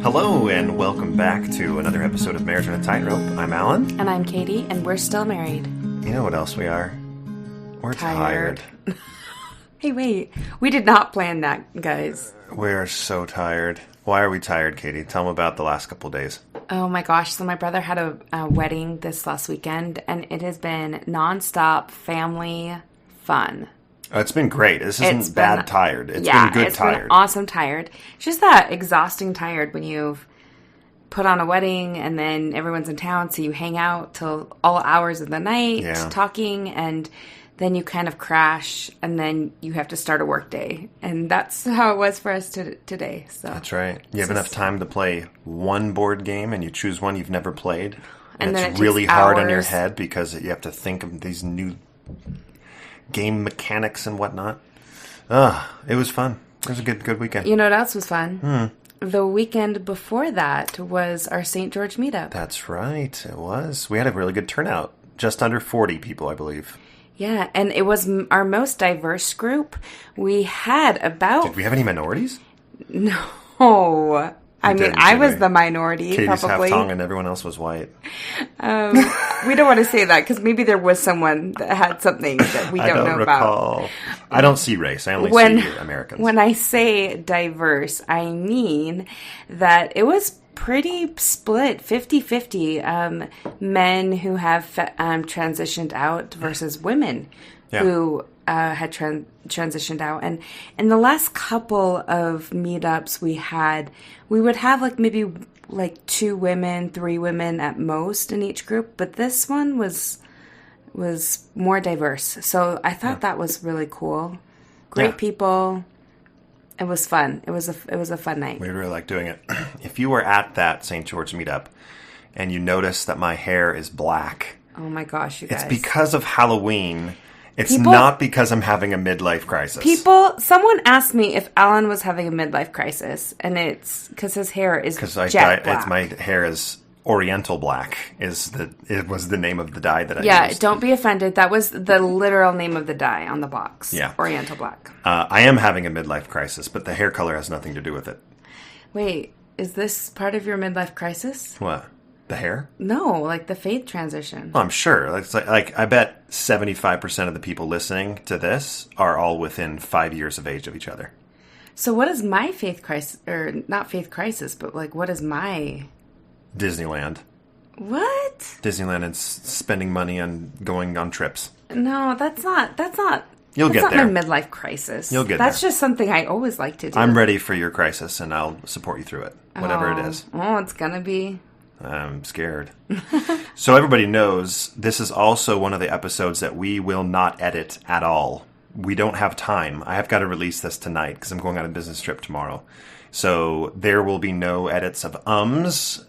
Hello, and welcome back to another episode of Marriage on a Tightrope. I'm Allan. And I'm Katie, and we're still married. You know what else we are? We're tired. Hey, wait. We did not plan that, guys. We're so tired. Why are we tired, Katie? Tell them about the last couple of days. Oh my gosh. So my brother had a wedding this last weekend, and it has been nonstop family fun. Oh, it's been great. This isn't bad tired. It's been good tired. Been awesome tired. It's just that exhausting tired when you've put on a wedding and then everyone's in town, so you hang out till all hours of the night talking, and then you kind of crash, and then you have to start a work day. And that's how it was for us today. So that's right. You have enough time to play one board game, and you choose one you've never played. And it's really hard on your head because you have to think of these new game mechanics and whatnot. It was fun. It was a good weekend. You know what else was fun? The weekend before that was our St. George meetup. That's right. It was. We had a really good turnout. Just under 40 people, I believe. Yeah, and it was our most diverse group. We had about... Did we have any minorities? No. I was the minority, Katie's probably. half Tongan and everyone else was white. We don't want to say that because maybe there was someone that had something that we don't know about. I don't see race. I only see Americans. When I say diverse, I mean that it was pretty split, 50-50. Men who have transitioned out versus women who had transitioned out. And in the last couple of meetups we would have maybe 2 women, 3 women at most in each group, but this one was more diverse. So I thought that was really cool. Great people. It was fun. It was a fun night. We really liked doing it. If you were at that St. George meetup and you notice that my hair is black, oh my gosh, you guys. It's because of Halloween. It's not because I'm having a midlife crisis. Someone asked me if Allan was having a midlife crisis, and it's because his hair is jet black. My hair is Oriental black. It was the name of the dye that I used. Yeah, don't be offended. That was the literal name of the dye on the box. Yeah. Oriental black. I am having a midlife crisis, but the hair color has nothing to do with it. Wait, is this part of your midlife crisis? What? The hair? No, the faith transition. Well, I'm sure. It's I bet 75% of the people listening to this are all within 5 years of age of each other. So what is my faith crisis, or not faith crisis, but what is my... Disneyland. What? Disneyland and spending money on going on trips. No, that's not... You'll get there. That's not my midlife crisis. You'll get there. That's just something I always like to do. I'm ready for your crisis, and I'll support you through it, whatever it is. Oh, it's gonna be... I'm scared. So everybody knows this is also one of the episodes that we will not edit at all. We don't have time. I have got to release this tonight because I'm going on a business trip tomorrow. So there will be no edits of ums.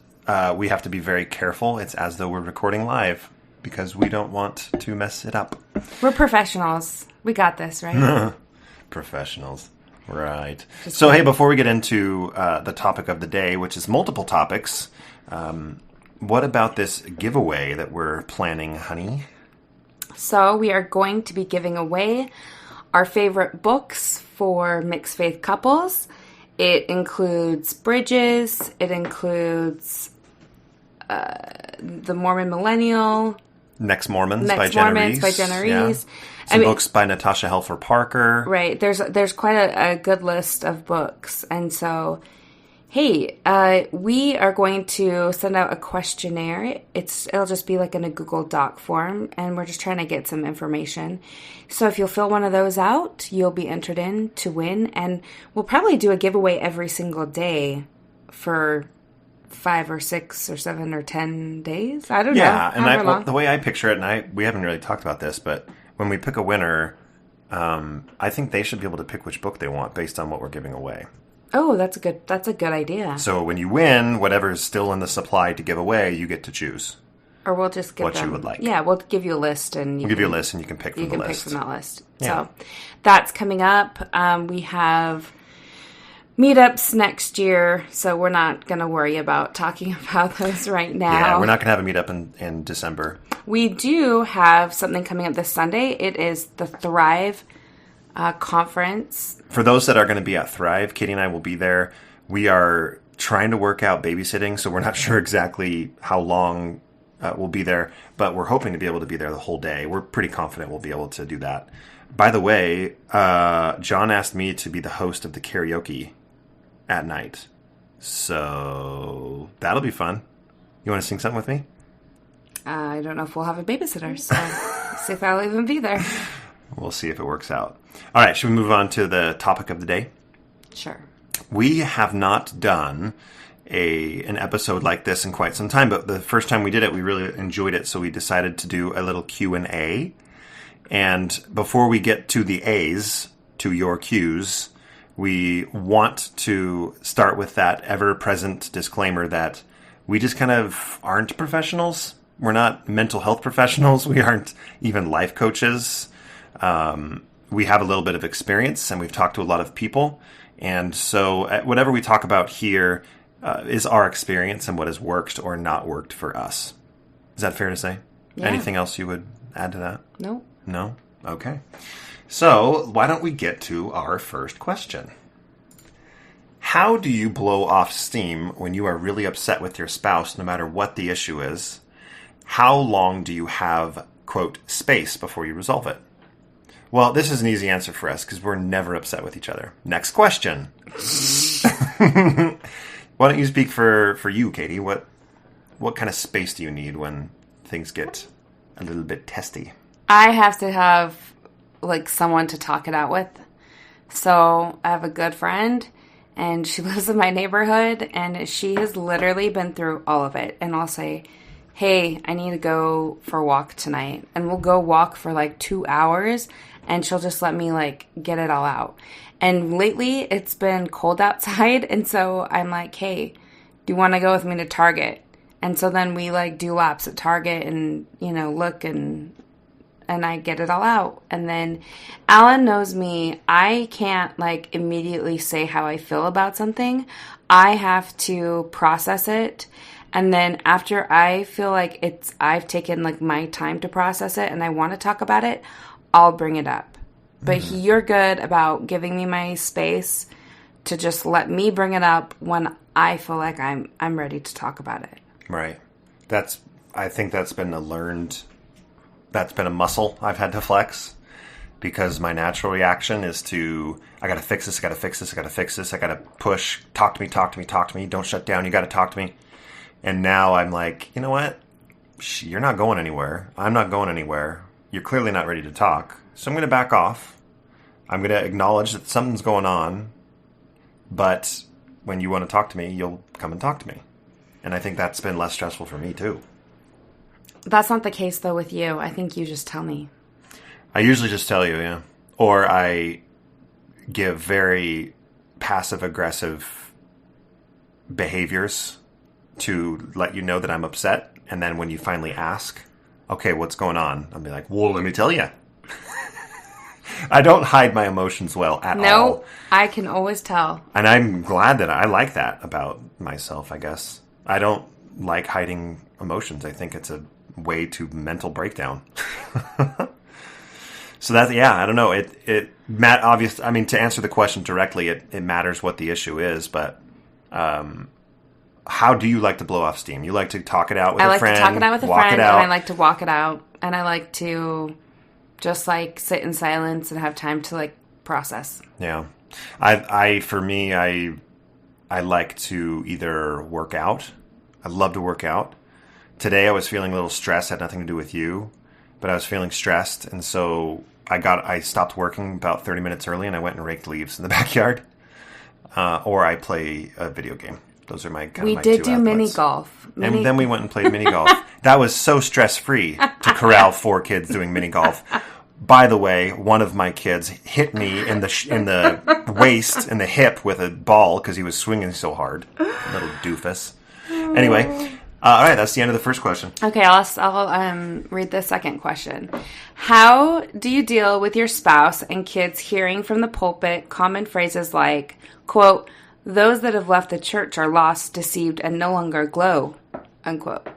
We have to be very careful. It's as though we're recording live because we don't want to mess it up. We're professionals. We got this, right? Professionals. Right. So, hey, before we get into the topic of the day, which is multiple topics, what about this giveaway that we're planning, honey? So we are going to be giving away our favorite books for mixed faith couples. It includes Bridges. It includes The Mormon Millennial. Next Mormons by Jenna Reese. Yeah. Some books by Natasha Helfer Parker. Right. There's quite a good list of books. And so, hey, we are going to send out a questionnaire. It'll just be in a Google Doc form, and we're just trying to get some information. So if you'll fill one of those out, you'll be entered in to win, and we'll probably do a giveaway every single day for 5 or 6 or 7 or 10 days. I don't know. Yeah, and the way I picture it, and we haven't really talked about this, but when we pick a winner, I think they should be able to pick which book they want based on what we're giving away. Oh, that's a good idea. So when you win, whatever's still in the supply to give away, you get to choose. Or we'll just give what you would like. Yeah, we'll give you a list, and we'll give you a list, and you can pick from the list. You can pick from that list. Yeah. So that's coming up. We have meetups next year, so we're not going to worry about talking about those right now. Yeah, we're not going to have a meetup in December. We do have something coming up this Sunday. It is the Thrive conference. For those that are going to be at Thrive, Katie and I will be there. We are trying to work out babysitting, so we're not sure exactly how long we'll be there, but we're hoping to be able to be there the whole day. We're pretty confident we'll be able to do that. By the way, John asked me to be the host of the karaoke at night. So that'll be fun. You want to sing something with me? I don't know if we'll have a babysitter, so see if I'll even be there. We'll see if it works out. All right, should we move on to the topic of the day? Sure. We have not done an episode like this in quite some time, but the first time we did it, we really enjoyed it, so we decided to do a little Q&A. And before we get to the A's, to your Q's, we want to start with that ever-present disclaimer that we just kind of aren't professionals. We're not mental health professionals. We aren't even life coaches. We have a little bit of experience, and we've talked to a lot of people. And so whatever we talk about here is our experience and what has worked or not worked for us. Is that fair to say? Yeah. Anything else you would add to that? No. No? Okay. So why don't we get to our first question? How do you blow off steam when you are really upset with your spouse, no matter what the issue is? How long do you have, quote, space before you resolve it? Well, this is an easy answer for us because we're never upset with each other. Next question. Why don't you speak for you, Katie? What kind of space do you need when things get a little bit testy? I have to have, like, someone to talk it out with. So I have a good friend, and she lives in my neighborhood, and she has literally been through all of it. And I'll say, hey, I need to go for a walk tonight. And we'll go walk for, like, 2 hours, and she'll just let me, like, get it all out. And lately, it's been cold outside, and so I'm like, hey, do you want to go with me to Target? And so then we, like, do laps at Target and, you know, look and I get it all out. And then Allan knows me. I can't, like, immediately say how I feel about something. I have to process it. And then after I feel like I've taken, like, my time to process it and I want to talk about it, I'll bring it up. But you're good about giving me my space to just let me bring it up when I feel like I'm ready to talk about it. Right. I think that's been a muscle I've had to flex, because my natural reaction is to, I got to fix this, I got to fix this, I got to fix this, I got to push, talk to me, don't shut down, you got to talk to me. And now I'm like, you know what? You're not going anywhere. I'm not going anywhere. You're clearly not ready to talk. So I'm going to back off. I'm going to acknowledge that something's going on, but when you want to talk to me, you'll come and talk to me. And I think that's been less stressful for me, too. That's not the case, though, with you. I think you just tell me. I usually just tell you, yeah. Or I give very passive-aggressive behaviors to let you know that I'm upset. And then when you finally ask, okay, what's going on? I'll be like, well, let me tell you. I don't hide my emotions well at all. No, I can always tell. And I'm glad that I like that about myself, I guess. I don't like hiding emotions. I think it's a way to mental breakdown. So that, yeah, I don't know. I mean, to answer the question directly, it matters what the issue is, but how do you like to blow off steam? You like to talk it out with a friend? I like to talk it out with a friend, and I like to walk it out, and I like to just, like, sit in silence and have time to, like, process. Yeah. For me, I like to either work out. I love to work out. Today I was feeling a little stressed. Had nothing to do with you, but I was feeling stressed, and so I stopped working about 30 minutes early, and I went and raked leaves in the backyard. Or I play a video game. Those are my kind of my two outlets. We did do mini golf. And then we went and played mini golf. That was so stress-free to corral 4 kids doing mini golf. By the way, one of my kids hit me in the waist, in the hip with a ball because he was swinging so hard. Little doofus. Anyway, all right, that's the end of the first question. Okay, I'll read the second question. How do you deal with your spouse and kids hearing from the pulpit common phrases like, quote, those that have left the church are lost, deceived, and no longer glow, unquote?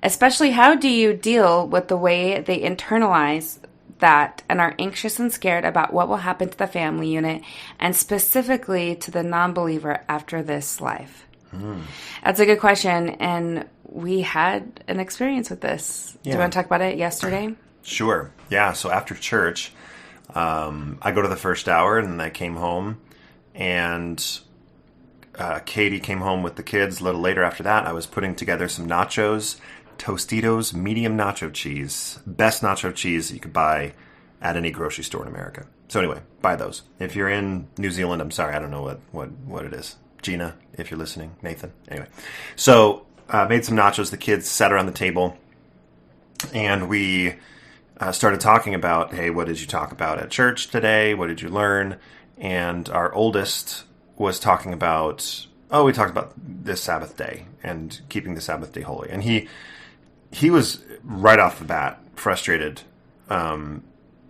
Especially, how do you deal with the way they internalize that and are anxious and scared about what will happen to the family unit and specifically to the non-believer after this life? That's a good question. And we had an experience with this. Do you want to talk about it yesterday? Sure. Yeah. So after church, I go to the first hour, and then I came home, and Katie came home with the kids a little later after that. I was putting together some nachos, Tostitos medium nacho cheese. Best nacho cheese you could buy at any grocery store in America. So anyway, buy those. If you're in New Zealand, I'm sorry, I don't know what it is. Gina, if you're listening. Nathan. Anyway. So made some nachos. The kids sat around the table, and we started talking about, hey, what did you talk about at church today? What did you learn? And our oldest was talking about, we talked about this Sabbath day and keeping the Sabbath day holy. And he was right off the bat frustrated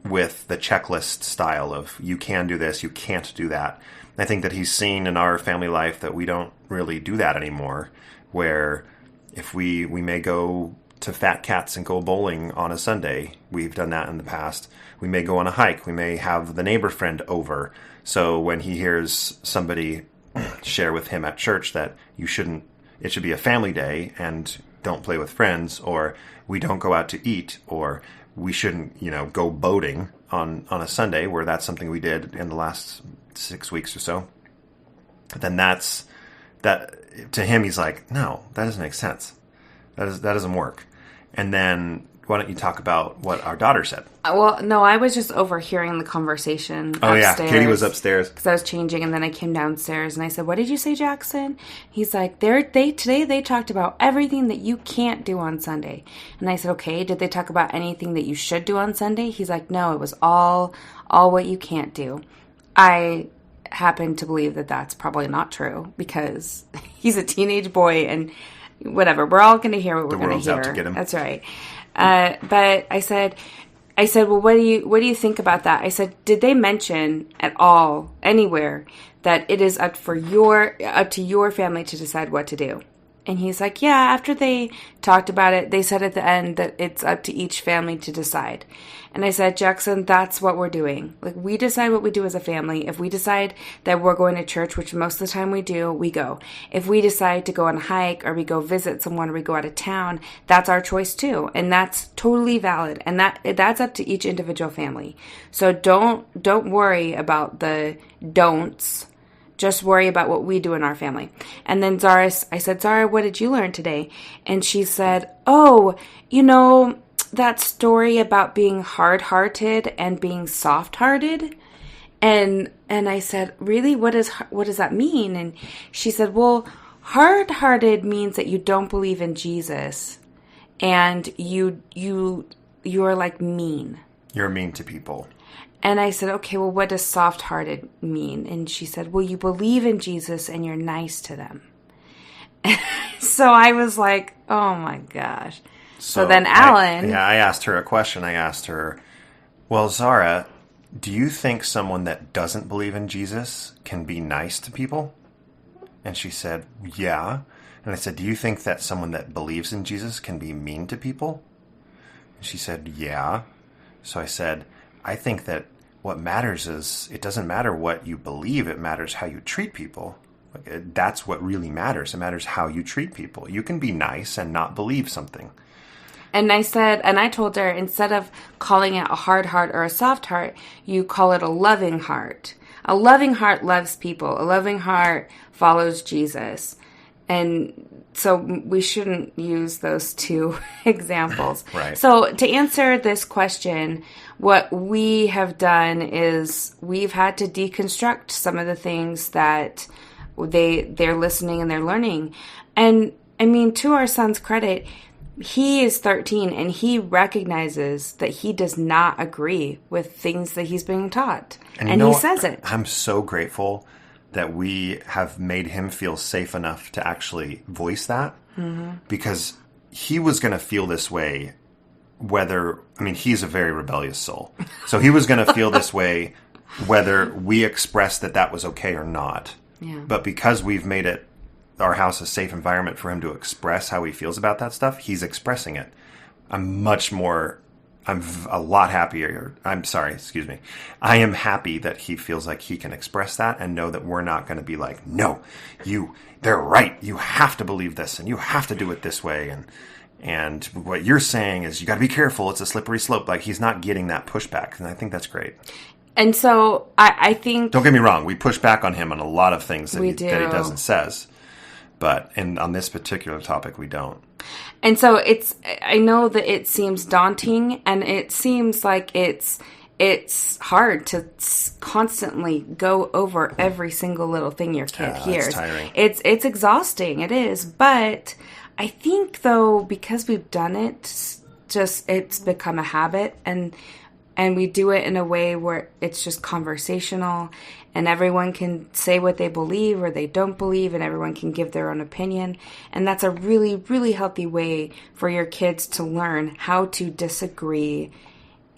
with the checklist style of you can do this, you can't do that. I think that he's seen in our family life that we don't really do that anymore, where if we may go to Fat Cats and go bowling on a Sunday. We've done that in the past. We may go on a hike. We may have the neighbor friend over. So when he hears somebody share with him at church that it should be a family day and don't play with friends, or we don't go out to eat, or we shouldn't, go boating on a Sunday, where that's something we did in the last 6 weeks or so, then that to him, he's like, no, that doesn't make sense. That doesn't work. And then why don't you talk about what our daughter said? Well, no, I was just overhearing the conversation upstairs. Yeah, Katie was upstairs. Because I was changing, and then I came downstairs, and I said, what did you say, Jackson? He's like, today they talked about everything that you can't do on Sunday. And I said, okay, did they talk about anything that you should do on Sunday? He's like, no, it was all what you can't do. I happen to believe that that's probably not true, because he's a teenage boy, and whatever, we're all going to hear what we're going to hear. Out to get him. That's right. But I said, well, what do you think about that? I said, did they mention at all anywhere that it is up to your family to decide what to do? And he's like, yeah, after they talked about it, they said at the end that it's up to each family to decide. And I said, Jackson, that's what we're doing. Like, we decide what we do as a family. If we decide that we're going to church, which most of the time we do, we go. If we decide to go on a hike, or we go visit someone, or we go out of town, that's our choice too. And that's totally valid. And that's up to each individual family. So don't worry about the don'ts. Just worry about what we do in our family. And then I said, Zara, what did you learn today? And she said, that story about being hard-hearted and being soft-hearted. And I said, really? What does that mean? And she said, well, hard-hearted means that you don't believe in Jesus, and you're like mean. You're mean to people. And I said, okay, well, what does soft-hearted mean? And she said, well, you believe in Jesus and you're nice to them. So I was like, oh my gosh. So then Allan... I asked her a question. I asked her, well, Zara, do you think someone that doesn't believe in Jesus can be nice to people? And she said, yeah. And I said, do you think that someone that believes in Jesus can be mean to people? And she said, yeah. So I said, I think that what matters is, it doesn't matter what you believe, it matters how you treat people. That's what really matters. It matters how you treat people. You can be nice and not believe something. And I told her, instead of calling it a hard heart or a soft heart, you call it a loving heart. A loving heart loves people. A loving heart follows Jesus. And so we shouldn't use those two examples. Right. So to answer this question, what we have done is we've had to deconstruct some of the things that they're listening and they're learning. And I mean, to our son's credit, he is 13 and he recognizes that he does not agree with things that he's being taught. And he says it. I'm so grateful that we have made him feel safe enough to actually voice that, because he was going to feel this way he's a very rebellious soul. So he was going to feel this way whether we expressed that was okay or not. Yeah. But because we've made our house a safe environment for him to express how he feels about that stuff, he's expressing it. I'm much more a lot happier. I am happy that he feels like he can express that and know that we're not going to be like, no, they're right. You have to believe this and you have to do it this way. And what you're saying is you got to be careful. It's a slippery slope. Like, he's not getting that pushback. And I think that's great. And so I think... Don't get me wrong. We push back on him on a lot of things that he does and says. But on this particular topic, we don't. And so I know that it seems daunting, and it seems like it's hard to constantly go over every single little thing your kid hears. It's tiring. It's exhausting. It is. But I think, though, because we've done it, it's become a habit, and we do it in a way where it's just conversational, and everyone can say what they believe or they don't believe, and everyone can give their own opinion. And that's a really, really healthy way for your kids to learn how to disagree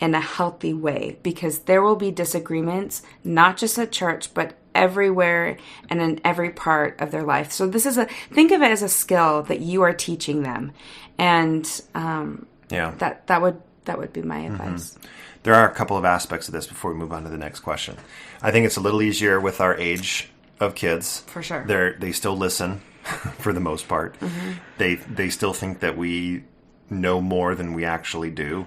in a healthy way, because there will be disagreements, not just at church, but everywhere and in every part of their life. So think of it as a skill that you are teaching them. And that would be my advice. There are a couple of aspects of this before we move on to the next question. I think it's a little easier with our age of kids. For sure. They still listen for the most part. Mm-hmm. They still think that we know more than we actually do.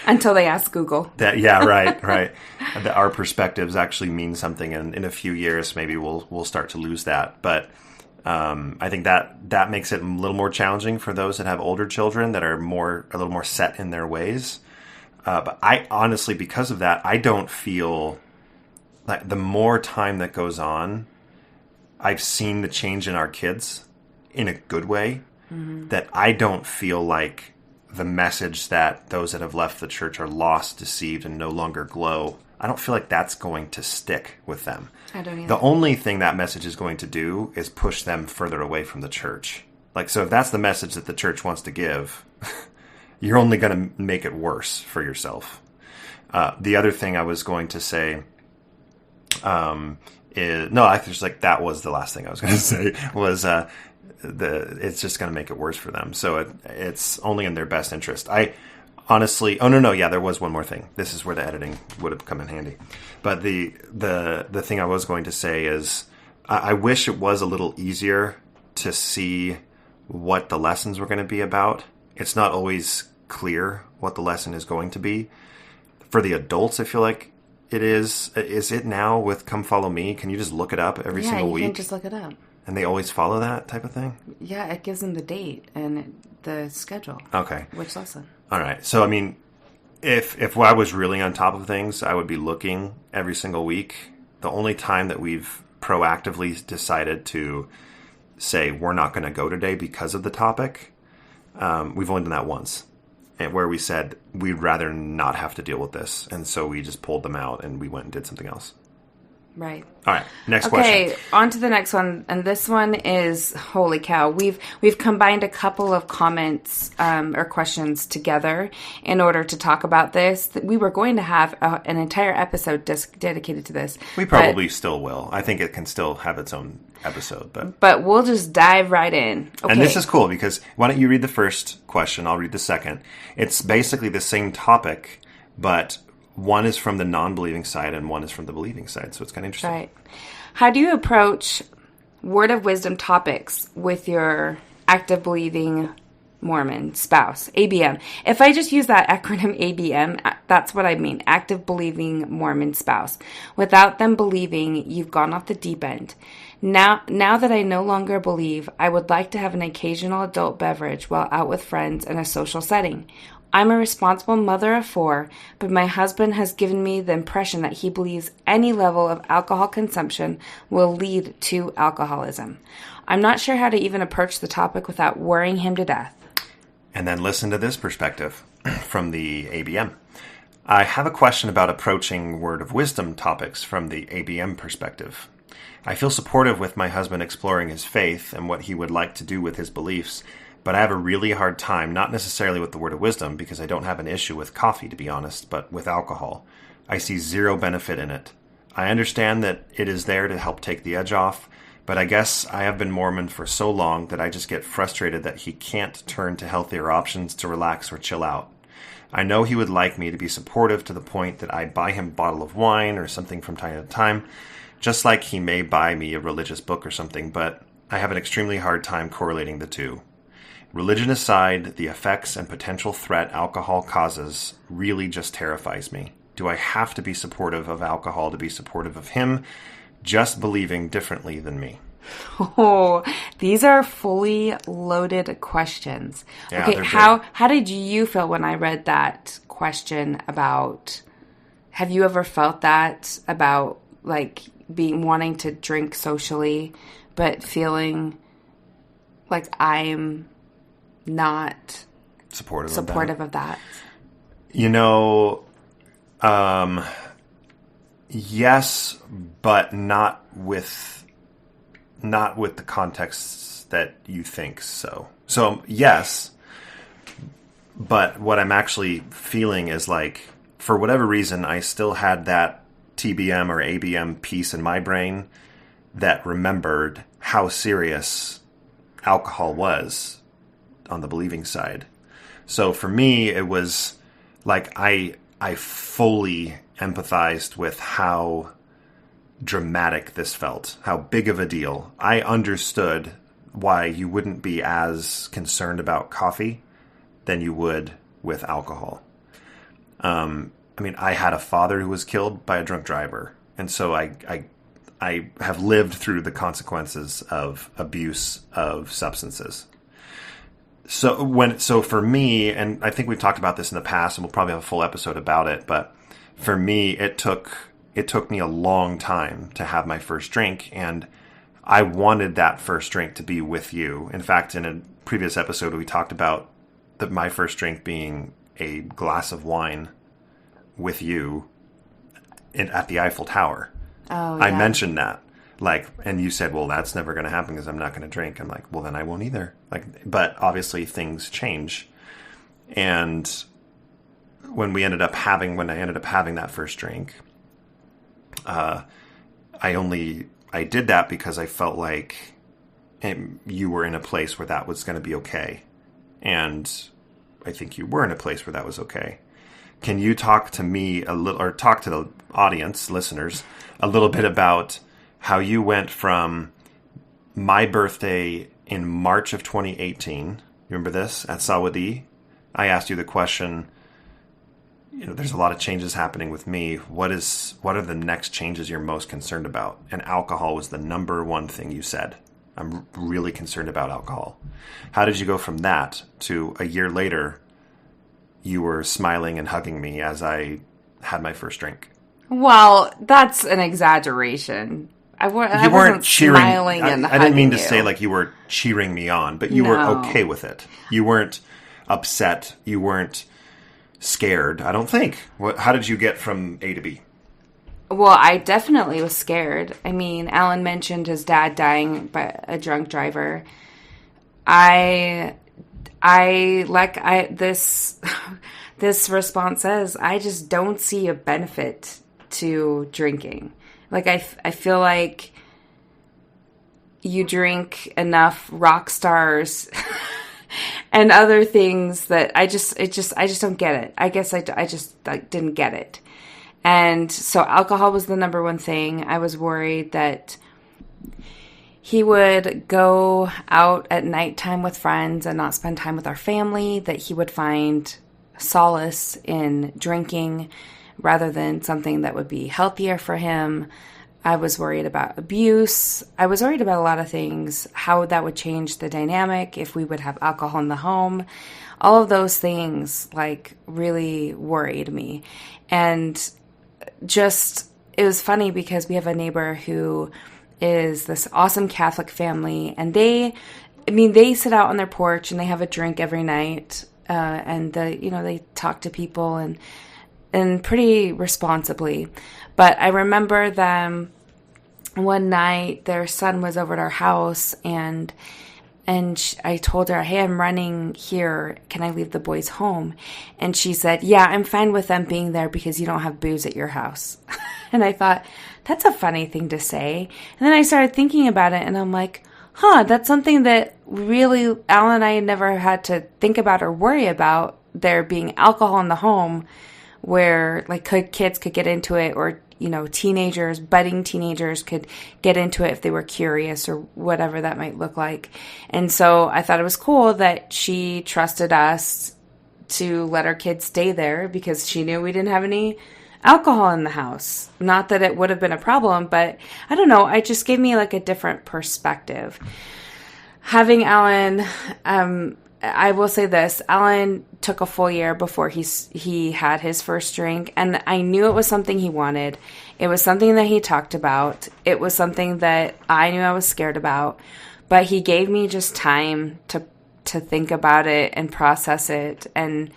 Until they ask Google. Right. That our perspectives actually mean something, and in a few years maybe we'll start to lose that. But I think that makes it a little more challenging for those that have older children that are a little more set in their ways. But I honestly, because of that, I don't feel like the more time that goes on, I've seen the change in our kids in a good way, that I don't feel like the message that those that have left the church are lost, deceived, and no longer glow. I don't feel like that's going to stick with them. I don't either. The only thing that message is going to do is push them further away from the church. Like, so if that's the message that the church wants to give, you're only going to make it worse for yourself. The other thing I was going to say that was the last thing I was going to say was it's just going to make it worse for them. So it's only in their best interest. I honestly, there was one more thing. This is where the editing would have come in handy. But the thing I was going to say is I wish it was a little easier to see what the lessons were going to be about. It's not always clear what the lesson is going to be. For the adults, I feel like it is. Is it now with Come Follow Me? Can you just look it up every single week? Yeah, you can just look it up. And they always follow that type of thing? Yeah, it gives them the date and the schedule. Okay. Which lesson? All right. So, I mean, if I was really on top of things, I would be looking every single week. The only time that we've proactively decided to say we're not going to go today because of the topic, we've only done that once. And where we said we'd rather not have to deal with this. And so we just pulled them out and we went and did something else. Right. All right. Next question. Okay, on to the next one. And this one is, holy cow. We've combined a couple of comments or questions together in order to talk about this. We were going to have an entire episode dedicated to this. We probably still will. I think it can still have its own episode. But we'll just dive right in. Okay. And this is cool because why don't you read the first question? I'll read the second. It's basically the same topic, but one is from the non-believing side and one is from the believing side. So it's kind of interesting. Right. How do you approach word of wisdom topics with your active believing Mormon spouse? ABM. If I just use that acronym ABM, that's what I mean. Active believing Mormon spouse. Without them believing, you've gone off the deep end. Now that I no longer believe, I would like to have an occasional adult beverage while out with friends in a social setting. I'm a responsible mother of 4, but my husband has given me the impression that he believes any level of alcohol consumption will lead to alcoholism. I'm not sure how to even approach the topic without worrying him to death. And then listen to this perspective from the ABM. I have a question about approaching word of wisdom topics from the ABM perspective. I feel supportive with my husband exploring his faith and what he would like to do with his beliefs, but I have a really hard time, not necessarily with the word of wisdom, because I don't have an issue with coffee, to be honest, but with alcohol. I see zero benefit in it. I understand that it is there to help take the edge off, but I guess I have been Mormon for so long that I just get frustrated that he can't turn to healthier options to relax or chill out. I know he would like me to be supportive to the point that I buy him a bottle of wine or something from time to time, just like he may buy me a religious book or something, but I have an extremely hard time correlating the two. Religion aside, the effects and potential threat alcohol causes really just terrifies me. Do I have to be supportive of alcohol to be supportive of him, just believing differently than me? Oh, these are fully loaded questions. Yeah, okay, they're how did you feel when I read that question about, have you ever felt that about like wanting to drink socially, but feeling like I'm not supportive of that? You know, yes, but not with the context that you think so. So yes, but what I'm actually feeling is like, for whatever reason, I still had that TBM or ABM piece in my brain that remembered how serious alcohol was on the believing side. So for me, it was like I fully empathized with how dramatic this felt, how big of a deal. I understood why you wouldn't be as concerned about coffee than you would with alcohol. I mean, I had a father who was killed by a drunk driver, and so I have lived through the consequences of abuse of substances. So for me, and I think we've talked about this in the past, and we'll probably have a full episode about it, but for me, it took me a long time to have my first drink, and I wanted that first drink to be with you. In fact, in a previous episode, we talked about my first drink being a glass of wine with you at the Eiffel Tower. Oh, yeah. I mentioned that. And you said, well, that's never going to happen because I'm not going to drink. I'm like, well, then I won't either. But obviously things change. And when I ended up having that first drink, I did that because I felt like you were in a place where that was going to be okay. And I think you were in a place where that was okay. Can you talk to me a little, or talk to the audience, listeners, a little bit about how you went from my birthday in March of 2018, remember this, at Sawadi? I asked you the question, there's a lot of changes happening with me. What are the next changes you're most concerned about? And alcohol was the number one thing you said. I'm really concerned about alcohol. How did you go from that to a year later, you were smiling and hugging me as I had my first drink? Well, that's an exaggeration. I wasn't cheering. Smiling and I didn't mean to hugging you. say like you were cheering me on, but you were okay with it. You weren't upset. You weren't scared, I don't think. How did you get from A to B? Well, I definitely was scared. I mean, Alan mentioned his dad dying by a drunk driver. This response says, I just don't see a benefit to drinking. I feel like you drink enough rock stars and other things that I just don't get it. I guess I just didn't get it. And so alcohol was the number one thing. I was worried that he would go out at nighttime with friends and not spend time with our family, that he would find solace in drinking rather than something that would be healthier for him. I was worried about abuse. I was worried about a lot of things, how that would change the dynamic, if we would have alcohol in the home. All of those things really worried me. And it was funny because we have a neighbor who is this awesome Catholic family, and they sit out on their porch and they have a drink every night, and they talk to people and pretty responsibly. But I remember them one night, their son was over at our house, and I told her, hey, I'm running here. Can I leave the boys home? And she said, yeah, I'm fine with them being there because you don't have booze at your house. And I thought, that's a funny thing to say. And then I started thinking about it, and I'm like, that's something that really Alan and I never had to think about or worry about, there being alcohol in the home where like kids could get into it, or teenagers, budding teenagers could get into it if they were curious or whatever that might look like. And so I thought it was cool that she trusted us to let our kids stay there because she knew we didn't have any alcohol in the house. Not that it would have been a problem, but I don't know. It just gave me like a different perspective. Having Allan, I will say this, Allan took a full year before he had his first drink, and I knew it was something he wanted. It was something that he talked about. It was something that I knew I was scared about, but he gave me just time to think about it and process it, and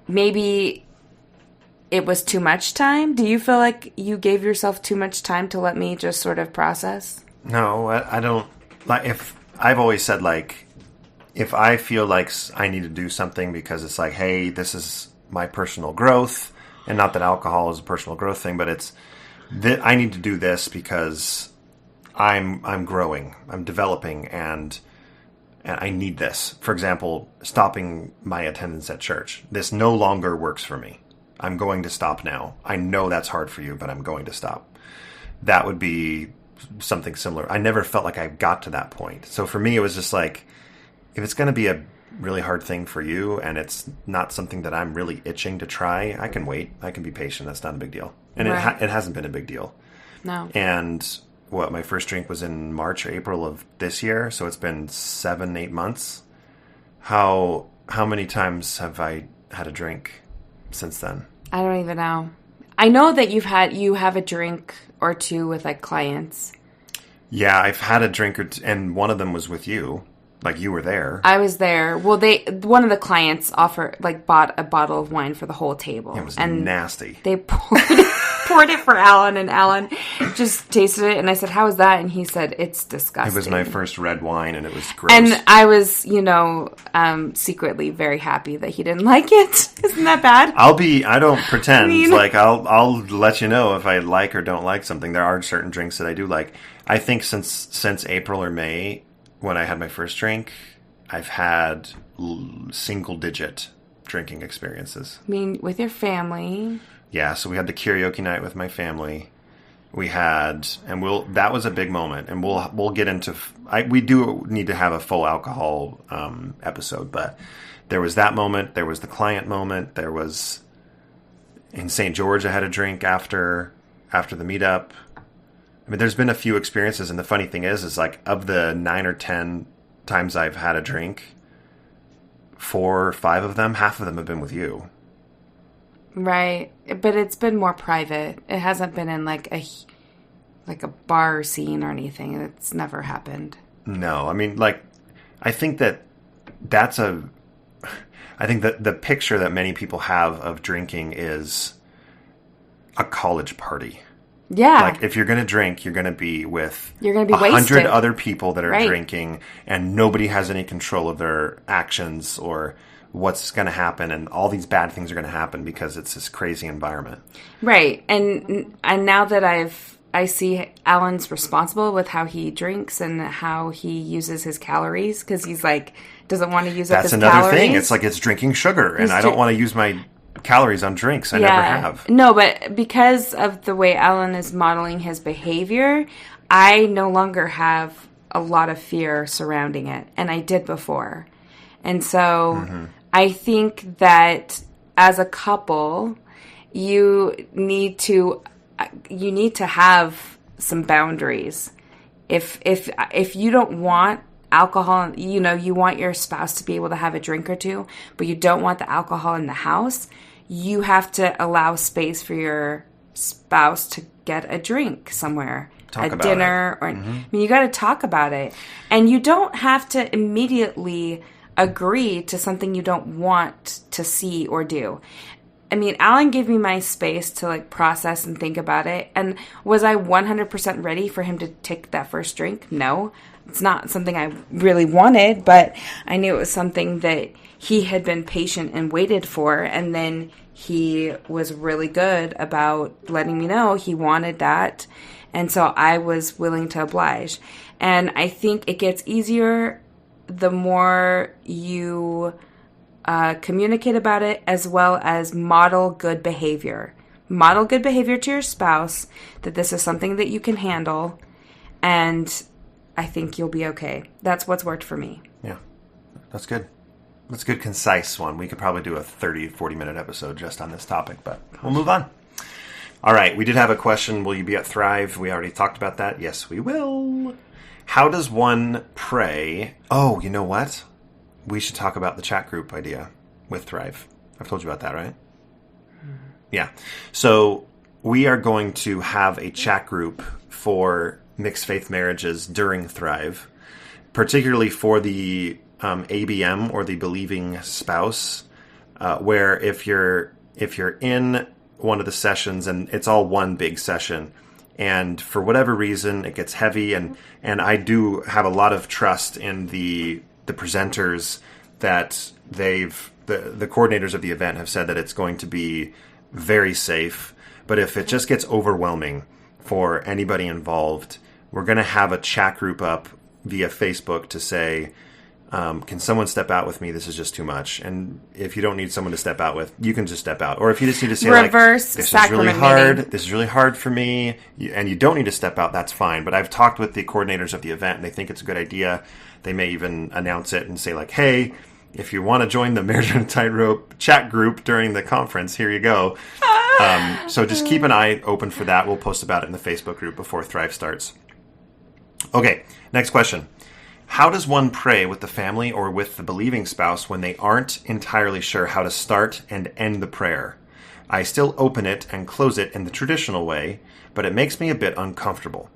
maybe it was too much time. Do you feel like you gave yourself too much time to let me just sort of process? No, I don't. Like, if I've always said, like, if I feel like I need to do something because it's like, hey, this is my personal growth, and not that alcohol is a personal growth thing, but it's I need to do this because I'm growing, I'm developing, and I need this. For example, stopping my attendance at church. This no longer works for me. I'm going to stop now. I know that's hard for you, but I'm going to stop. That would be something similar. I never felt like I got to that point. So for me, it was just like, if it's going to be a really hard thing for you and it's not something that I'm really itching to try, I can wait. I can be patient. That's not a big deal. And right. It hasn't been a big deal. No. And my first drink was in March or April of this year. So it's been 7-8 months. How many times have I had a drink since then? I don't even know. I know that you have a drink or two with like clients. Yeah, I've had a drink or two, and one of them was with you. Like, you were there. I was there. Well, one of the clients bought a bottle of wine for the whole table. It was nasty. They poured it for Allan, and Allan just tasted it, and I said, "How is that?" And he said, "It's disgusting." It was my first red wine, and it was gross. And I was, secretly very happy that he didn't like it. Isn't that bad? I don't pretend. I'll let you know if I like or don't like something. There are certain drinks that I do like. I think since April or May, when I had my first drink, I've had single-digit drinking experiences. I mean, with your family. Yeah, so we had the karaoke night with my family. We had, that was a big moment, and we'll get into. We do need to have a full alcohol episode, but there was that moment. There was the client moment. There was in St. George. I had a drink after the meetup. I mean, there's been a few experiences, and the funny thing is like, of the 9 or 10 times I've had a drink, 4 or 5 of them, half of them have been with you. Right, but it's been more private. It hasn't been in like a bar scene or anything. It's never happened. No, I mean, I think that the picture that many people have of drinking is a college party. Yeah. Like, if you're going to drink, you're going to be with 100 wasted. Other people that are right. drinking, and nobody has any control of their actions or what's going to happen, and all these bad things are going to happen because it's this crazy environment. Right. And now that I see Allan's responsible with how he drinks and how he uses his calories, because he's like, doesn't want to use up his calories. That's another thing. It's like, it's drinking sugar, and I don't want to use my calories on drinks. I never have. No, but because of the way Allan is modeling his behavior, I no longer have a lot of fear surrounding it, and I did before. And so I think that as a couple, you need to have some boundaries. If you don't want alcohol, you want your spouse to be able to have a drink or two, but you don't want the alcohol in the house, you have to allow space for your spouse to get a drink somewhere, a dinner, or I mean, you got to talk about it, and you don't have to immediately agree to something you don't want to see or do. I mean, Allan gave me my space to process and think about it. And was I 100% ready for him to take that first drink? No, it's not something I really wanted, but I knew it was something that he had been patient and waited for. And then he was really good about letting me know he wanted that. And so I was willing to oblige. And I think it gets easier the more you communicate about it, as well as model good behavior. Model good behavior to your spouse, that this is something that you can handle, and I think you'll be okay. That's what's worked for me. Yeah, that's good. That's a good, concise one. We could probably do a 30, 40-minute episode just on this topic, but we'll move on. All right, we did have a question. Will you be at Thrive? We already talked about that. Yes, we will. How does one pray? Oh, you know what? We should talk about the chat group idea with Thrive. I've told you about that, right? Yeah. So we are going to have a chat group for mixed faith marriages during Thrive, particularly for the ABM, or the believing spouse, where if you're in one of the sessions and it's all one big session, and for whatever reason it gets heavy, and I do have a lot of trust in the presenters, that the coordinators of the event have said that it's going to be very safe. But if it just gets overwhelming for anybody involved, we're going to have a chat group up via Facebook to say, can someone step out with me? This is just too much. And if you don't need someone to step out with, you can just step out. Or if you just need to say, reverse this sacrament is really hard. meeting. This is really hard for me. And you don't need to step out. That's fine. But I've talked with the coordinators of the event, and they think it's a good idea. They may even announce it and say, like, hey, if you want to join the Marriage and Tightrope chat group during the conference, here you go. So just keep an eye open for that. We'll post about it in the Facebook group before Thrive starts. Okay, next question. How does one pray with the family or with the believing spouse when they aren't entirely sure how to start and end the prayer? I still open it and close it in the traditional way, but it makes me a bit uncomfortable.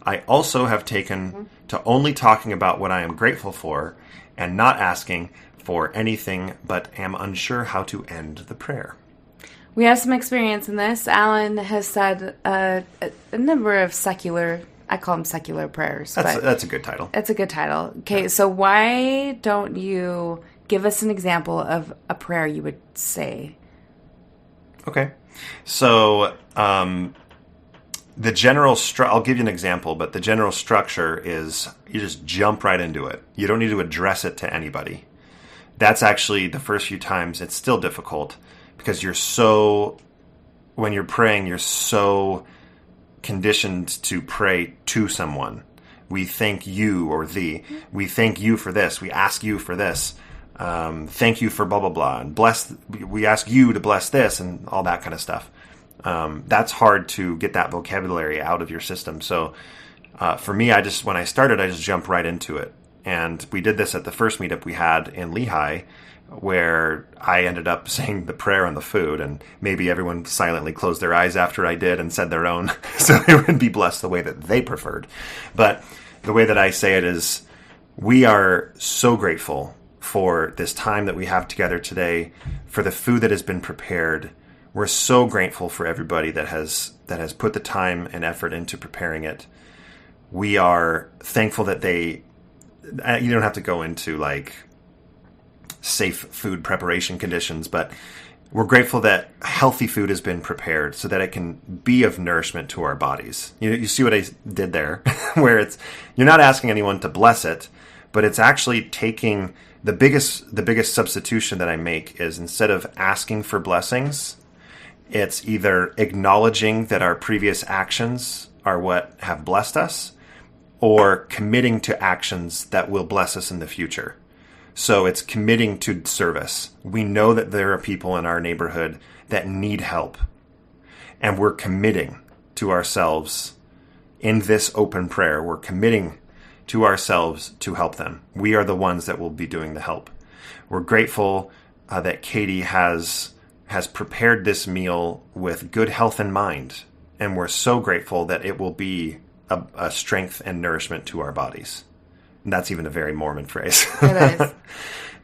I also have taken to only talking about what I am grateful for and not asking for anything, but am unsure how to end the prayer. We have some experience in this. Alan has said a number of secular, I call them secular prayers. That's a good title. It's a good title. Okay, so why don't you give us an example of a prayer you would say? Okay. So the general I'll give you an example, but the general structure is you just jump right into it. You don't need to address it to anybody. That's actually, the first few times, it's still difficult because when you're praying, you're so conditioned to pray to someone. We thank you, or we thank you for this. We ask you for this. Thank you for blah, blah, blah. And we ask you to bless this, and all that kind of stuff. That's hard to get that vocabulary out of your system. So for me, when I started, I just jumped right into it. And we did this at the first meetup we had in Lehi, where I ended up saying the prayer on the food, and maybe everyone silently closed their eyes after I did and said their own, so they would be blessed the way that they preferred. But the way that I say it is, we are so grateful for this time that we have together today, for the food that has been prepared. We're so grateful for everybody that has put the time and effort into preparing it. We are thankful that you don't have to go into like safe food preparation conditions, but we're grateful that healthy food has been prepared so that it can be of nourishment to our bodies. You see what I did there, where you're not asking anyone to bless it, but it's actually taking the biggest substitution that I make is, instead of asking for blessings, it's either acknowledging that our previous actions are what have blessed us, or committing to actions that will bless us in the future. So it's committing to service. We know that there are people in our neighborhood that need help, and we're committing to ourselves in this open prayer. We're committing to ourselves to help them. We are the ones that will be doing the help. We're grateful that Katie has prepared this meal with good health in mind, and we're so grateful that it will be a strength and nourishment to our bodies. And that's even a very Mormon phrase. It is.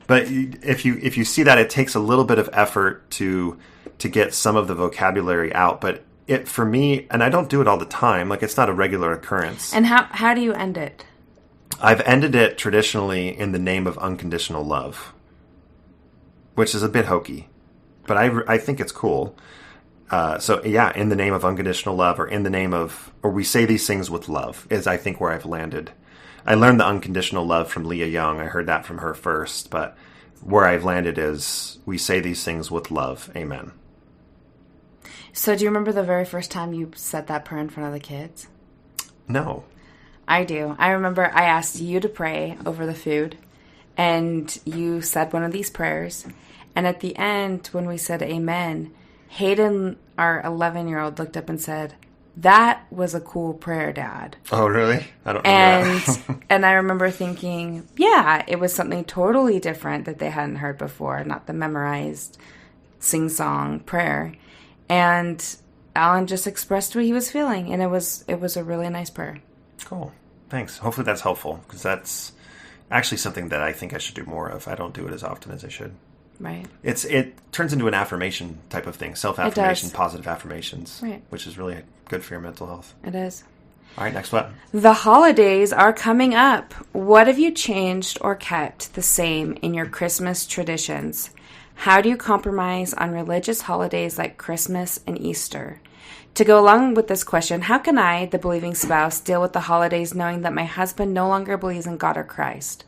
But if you see that, it takes a little bit of effort to get some of the vocabulary out. But for me, and I don't do it all the time, like it's not a regular occurrence. And how do you end it? I've ended it traditionally in the name of unconditional love, which is a bit hokey, but I think it's cool. So yeah, in the name of unconditional love, or in the name of, or we say these things with love, is I think where I've landed. I learned the unconditional love from Leah Young. I heard that from her first, but where I've landed is we say these things with love. Amen. So do you remember the very first time you said that prayer in front of the kids? No. I do. I remember I asked you to pray over the food, and you said one of these prayers. And at the end, when we said amen, Hayden, our 11-year-old, looked up and said, "That was a cool prayer, Dad." Oh, really? I don't remember that. And I remember thinking, yeah, it was something totally different that they hadn't heard before, not the memorized sing-song prayer. And Allan just expressed what he was feeling, and it was a really nice prayer. Cool. Thanks. Hopefully that's helpful, because that's actually something that I think I should do more of. I don't do it as often as I should. Right. It turns into an affirmation type of thing, self-affirmation, positive affirmations, right, which is really good for your mental health. It is. All right, next one. The holidays are coming up. What have you changed or kept the same in your Christmas traditions? How do you compromise on religious holidays like Christmas and Easter? To go along with this question, how can I, the believing spouse, deal with the holidays knowing that my husband no longer believes in God or Christ?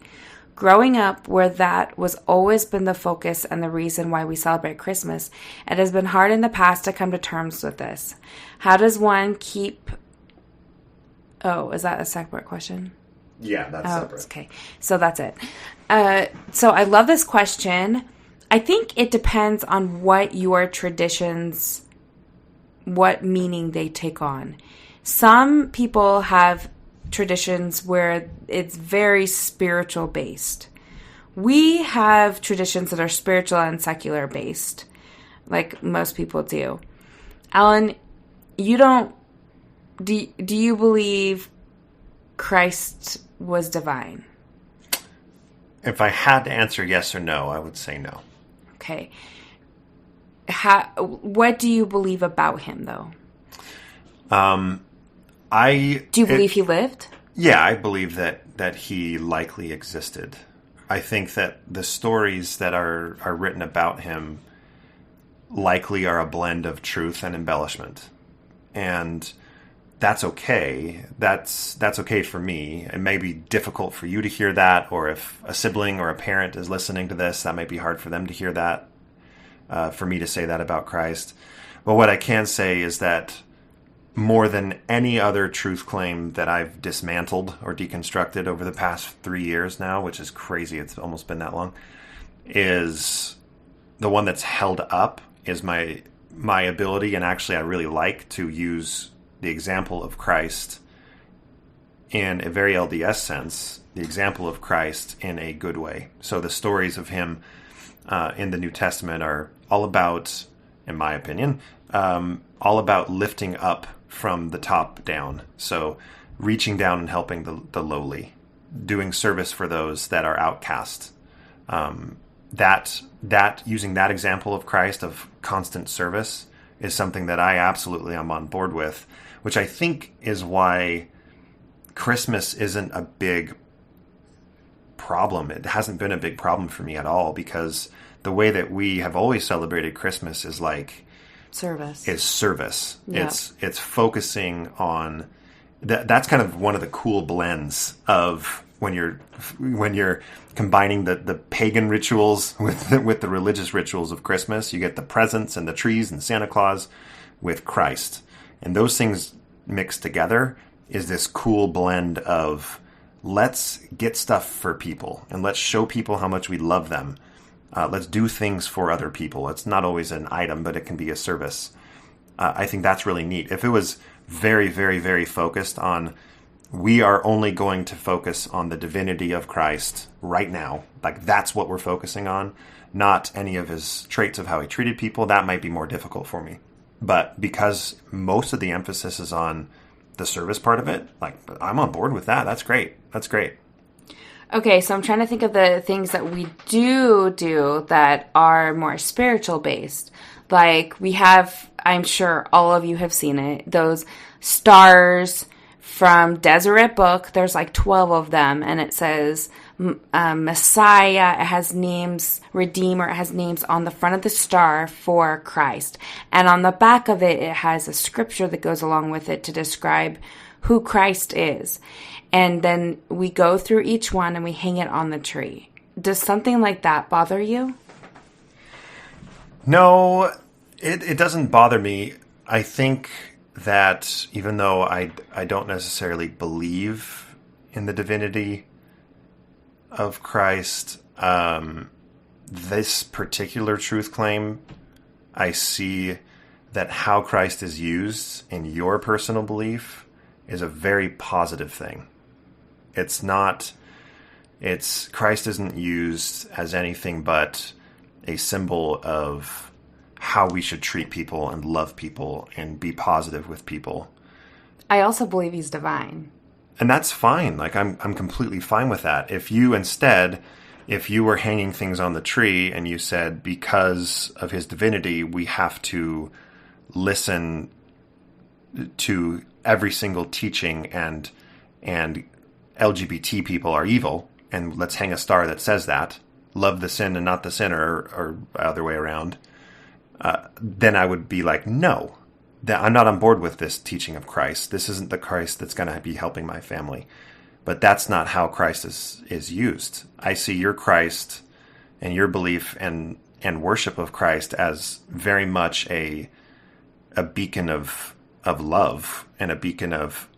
Growing up where that was always been the focus and the reason why we celebrate Christmas, it has been hard in the past to come to terms with this. How does one keep... Oh, is that a separate question? Yeah, that's separate. Okay, so that's it. So I love this question. I think it depends on what your traditions, what meaning they take on. Some people have traditions where it's very spiritual based. We have traditions that are spiritual and secular based, like most people do. Allan, you don't... Do you believe Christ was divine? If I had to answer yes or no, I would say no. Okay. What do you believe about him, though? Do you believe he lived? Yeah, I believe that he likely existed. I think that the stories that are written about him likely are a blend of truth and embellishment. And that's okay. That's okay for me. It may be difficult for you to hear that, or if a sibling or a parent is listening to this, that might be hard for them to hear that, for me to say that about Christ. But what I can say is that more than any other truth claim that I've dismantled or deconstructed over the past 3 years now, which is crazy, it's almost been that long, is the one that's held up is my ability, and actually I really like to use the example of Christ in a very LDS sense, the example of Christ in a good way. So the stories of him in the New Testament are all about, in my opinion, all about lifting up from the top down. So reaching down and helping the lowly, doing service for those that are outcast. That using that example of Christ of constant service is something that I absolutely am on board with, which I think is why Christmas isn't a big problem. It hasn't been a big problem for me at all, because the way that we have always celebrated Christmas is like service. Is service. Yeah. It's focusing on that's kind of one of the cool blends of when you're combining the pagan rituals with the religious rituals of Christmas. You get the presents and the trees and Santa Claus with Christ. And those things mixed together is this cool blend of let's get stuff for people and let's show people how much we love them. Let's do things for other people. It's not always an item, but it can be a service. I think that's really neat. If it was very, very, very focused on we are only going to focus on the divinity of Christ right now, like that's what we're focusing on, not any of his traits of how he treated people, that might be more difficult for me. But because most of the emphasis is on the service part of it, like I'm on board with that. That's great. That's great. Okay, so I'm trying to think of the things that we do that are more spiritual based. Like we have, I'm sure all of you have seen it, those stars from Deseret Book. There's like 12 of them, and it says Messiah. It has names, Redeemer. It has names on the front of the star for Christ. And on the back of it, it has a scripture that goes along with it to describe who Christ is. And then we go through each one and we hang it on the tree. Does something like that bother you? No, it doesn't bother me. I think that even though I don't necessarily believe in the divinity of Christ, this particular truth claim, I see that how Christ is used in your personal belief is a very positive thing. Christ isn't used as anything but a symbol of how we should treat people and love people and be positive with people. I also believe he's divine. And that's fine. Like, I'm completely fine with that. If you were hanging things on the tree and you said, because of his divinity, we have to listen to every single teaching and LGBT people are evil, and let's hang a star that says that, love the sin and not the sinner, or other way around, then I would be like, no, I'm not on board with this teaching of Christ. This isn't the Christ that's going to be helping my family. But that's not how Christ is used. I see your Christ and your belief and worship of Christ as very much a beacon of love, and a beacon of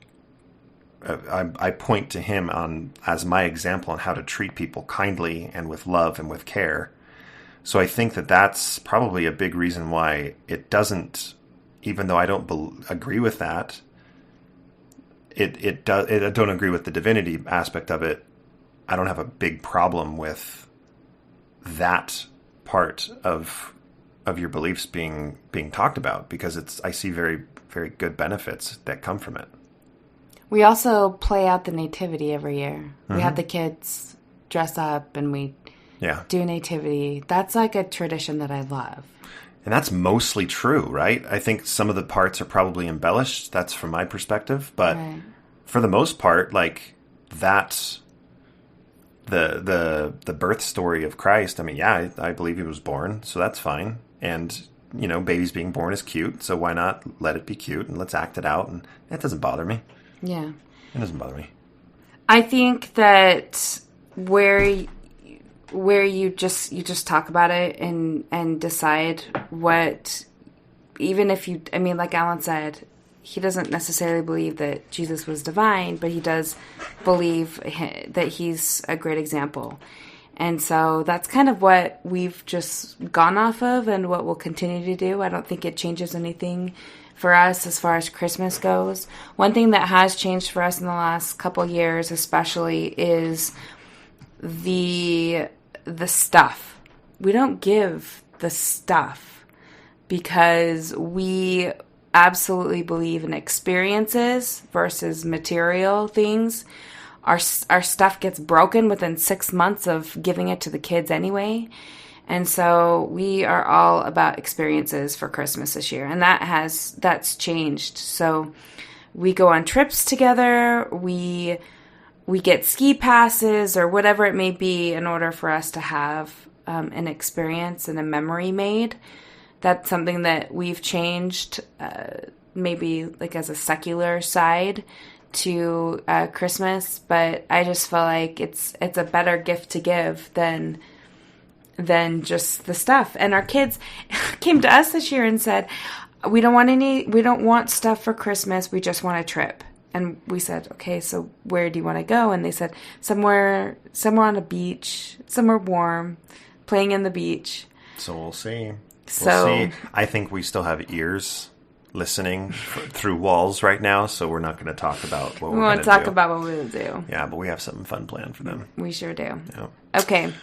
I point to him as my example on how to treat people kindly and with love and with care. So I think that that's probably a big reason why it doesn't, even though I don't agree with that, I don't agree with the divinity aspect of it. I don't have a big problem with that part of your beliefs being talked about, because I see very, very good benefits that come from it. We also play out the nativity every year. Mm-hmm. We have the kids dress up and we do nativity. That's like a tradition that I love. And that's mostly true, right? I think some of the parts are probably embellished. That's from my perspective. But for the most part, like, that's the birth story of Christ. I mean, I believe he was born, so that's fine. And, babies being born is cute, so why not let it be cute and let's act it out? And that doesn't bother me. Yeah. It doesn't bother me. I think that where you just talk about it and decide what, even if you, I mean, like Allan said, he doesn't necessarily believe that Jesus was divine, but he does believe that he's a great example. And so that's kind of what we've just gone off of and what we'll continue to do. I don't think it changes anything for us as far as Christmas goes. One thing that has changed for us in the last couple years especially is the stuff. We don't give the stuff because we absolutely believe in experiences versus material things. Our stuff gets broken within 6 months of giving it to the kids anyway. And so we are all about experiences for Christmas this year. And that's changed. So we go on trips together. We get ski passes or whatever it may be in order for us to have an experience and a memory made. That's something that we've changed, maybe like as a secular side to Christmas. But I just feel like it's a better gift to give than just the stuff. And our kids came to us this year and said, we don't want stuff for Christmas. We just want a trip. And we said, okay, so where do you want to go? And they said, somewhere on a beach, somewhere warm, playing in the beach. So we'll see. We'll see. I think we still have ears listening through walls right now, so we're not going to talk about what we're going to do. We won't talk about what we'll do. Yeah, but we have something fun planned for them. We sure do. Yeah. Okay.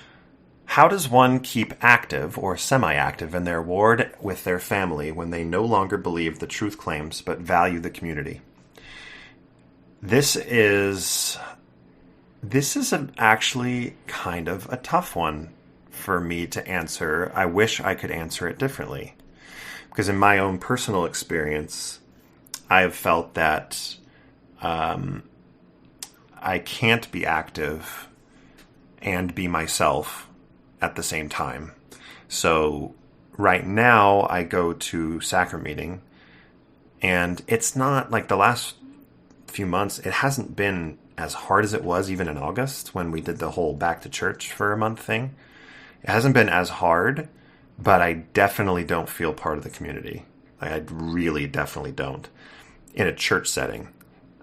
How does one keep active or semi-active in their ward with their family when they no longer believe the truth claims but value the community? This is actually kind of a tough one for me to answer. I wish I could answer it differently. Because in my own personal experience, I have felt that I can't be active and be myself at the same time. So right now I go to sacrament meeting, and it's not like the last few months, it hasn't been as hard as it was even in August when we did the whole back to church for a month thing. It hasn't been as hard, but I definitely don't feel part of the community. Like, I really definitely don't. In a church setting.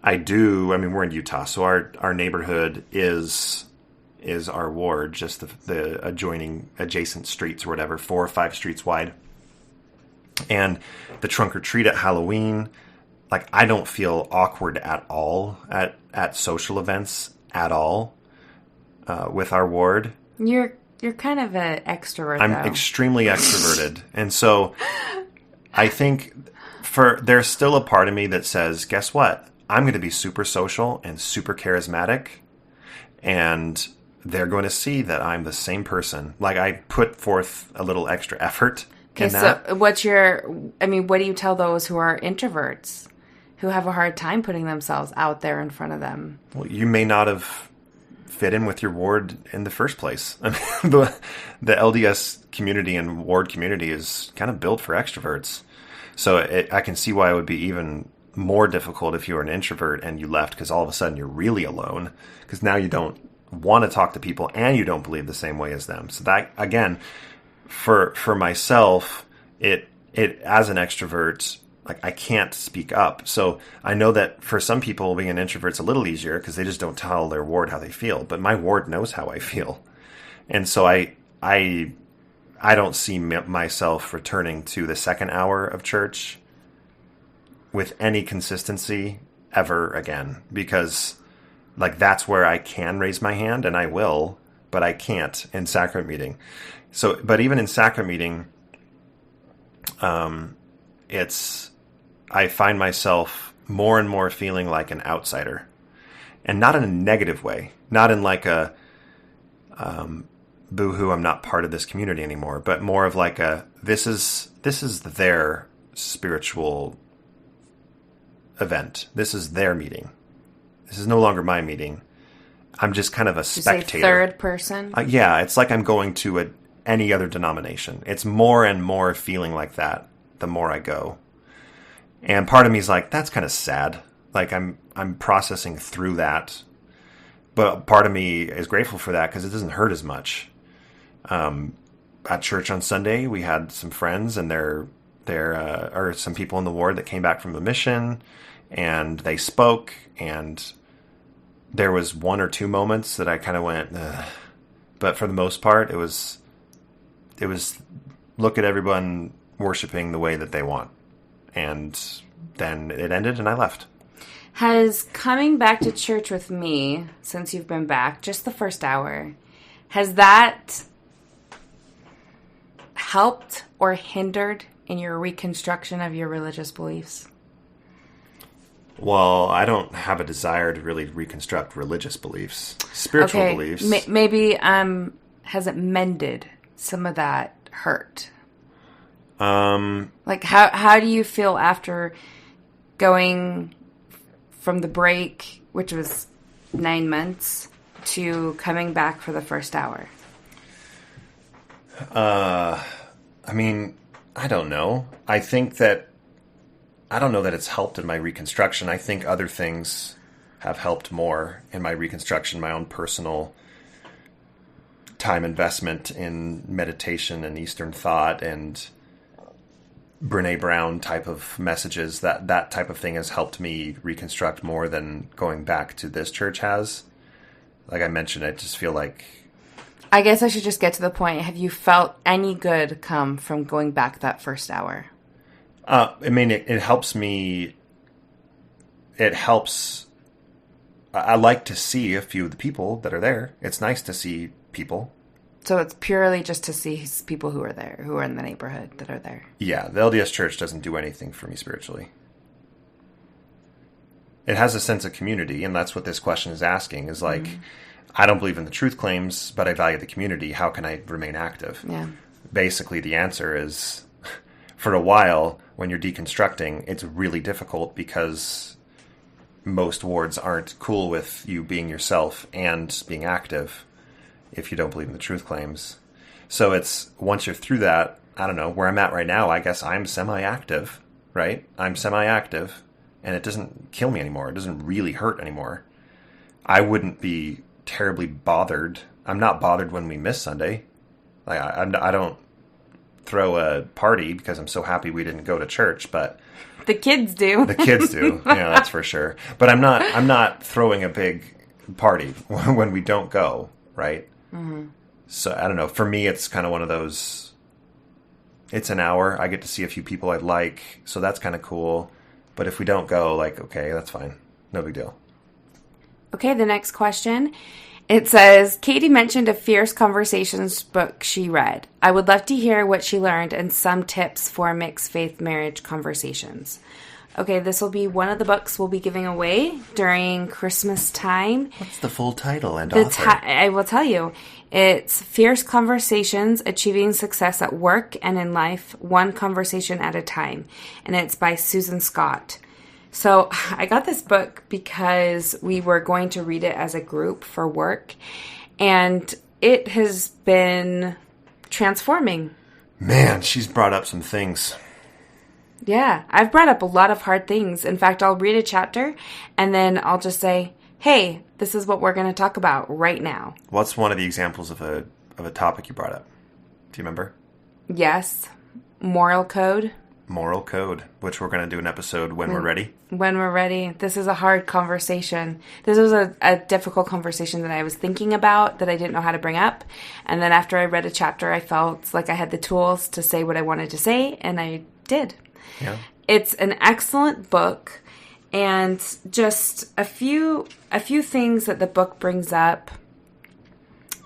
I do, I mean, we're in Utah, so our neighborhood is our ward, just the adjacent streets or whatever, 4 or 5 streets wide. And the trunk or treat at Halloween, like, I don't feel awkward at all at social events at all with our ward. You're kind of an extrovert, I'm though. extremely extroverted. And so I think there's still a part of me that says, guess what? I'm going to be super social and super charismatic, and they're going to see that I'm the same person. Like, I put forth a little extra effort in that. So what do you tell those who are introverts, who have a hard time putting themselves out there in front of them? Well, you may not have fit in with your ward in the first place. I mean, the LDS community and ward community is kind of built for extroverts. So I can see why it would be even more difficult if you were an introvert and you left, because all of a sudden you're really alone, because now you don't want to talk to people and you don't believe the same way as them. So that, again, for myself, it as an extrovert, like, I can't speak up. So I know that for some people, being an introvert's a little easier because they just don't tell their ward how they feel. But my ward knows how I feel, and so I don't see myself returning to the second hour of church with any consistency ever again, because, like, that's where I can raise my hand, and I will, but I can't in sacrament meeting. So, but even in sacrament meeting, I find myself more and more feeling like an outsider, and not in a negative way, not in like a, boo-hoo, I'm not part of this community anymore, but more of like this is their spiritual event. This is their meeting. This is no longer my meeting. I'm just kind of a spectator. You say third person? Yeah, it's like I'm going to any other denomination. It's more and more feeling like that the more I go. And part of me is like, that's kind of sad. Like, I'm processing through that. But part of me is grateful for that because it doesn't hurt as much. At church on Sunday, we had some friends, and there are some people in the ward that came back from the mission, and they spoke, and there was 1 or 2 moments that I kind of went, ugh. But for the most part, it was look at everyone worshiping the way that they want. And then it ended, and I left. Has coming back to church with me, since you've been back, just the first hour, has that helped or hindered in your reconstruction of your religious beliefs? Well, I don't have a desire to really reconstruct religious beliefs. Spiritual beliefs. Maybe has it mended some of that hurt? Like, how do you feel after going from the break, which was 9 months, to coming back for the first hour? I mean, I don't know. I don't know that it's helped in my reconstruction. I think other things have helped more in my reconstruction, my own personal time investment in meditation and Eastern thought and Brene Brown type of messages. That type of thing has helped me reconstruct more than going back to this church has. Like I mentioned, I just feel like... I guess I should just get to the point. Have you felt any good come from going back that first hour? I mean, it helps me. It helps. I like to see a few of the people that are there. It's nice to see people. So it's purely just to see people who are there, who are in the neighborhood that are there. Yeah, the LDS Church doesn't do anything for me spiritually. It has a sense of community, and that's what this question is asking, is like, I don't believe in the truth claims, but I value the community. How can I remain active? Yeah. Basically, the answer is, for a while, when you're deconstructing, it's really difficult because most wards aren't cool with you being yourself and being active if you don't believe in the truth claims. So it's, once you're through that, I don't know, where I'm at right now, I guess I'm semi-active, right? I'm semi-active, and it doesn't kill me anymore. It doesn't really hurt anymore. I wouldn't be terribly bothered. I'm not bothered when we miss Sunday. Like I don't throw a party because I'm so happy we didn't go to church, but the kids do. The kids do. Yeah, that's for sure. But I'm not throwing a big party when we don't go, right? Mm-hmm. So I don't know. For me, it's kind of one of those. It's an hour. I get to see a few people I like, so that's kind of cool. But if we don't go, like, okay, that's fine. No big deal. Okay, the next question. It says, Katie mentioned a Fierce Conversations book she read. I would love to hear what she learned and some tips for mixed faith marriage conversations. Okay, this will be one of the books we'll be giving away during Christmas time. What's the full title and author? I will tell you. It's Fierce Conversations, Achieving Success at Work and in Life, One Conversation at a Time. And it's by Susan Scott. So I got this book because we were going to read it as a group for work, and it has been transforming. Man, she's brought up some things. Yeah, I've brought up a lot of hard things. In fact, I'll read a chapter, and then I'll just say, hey, this is what we're going to talk about right now. What's one of the examples of a topic you brought up? Do you remember? Yes, moral code. Moral code, which we're going to do an episode when we're ready. When we're ready. This is a hard conversation. This was a difficult conversation that I was thinking about that I didn't know how to bring up. And then after I read a chapter, I felt like I had the tools to say what I wanted to say, and I did. Yeah. It's an excellent book, and just a few things that the book brings up.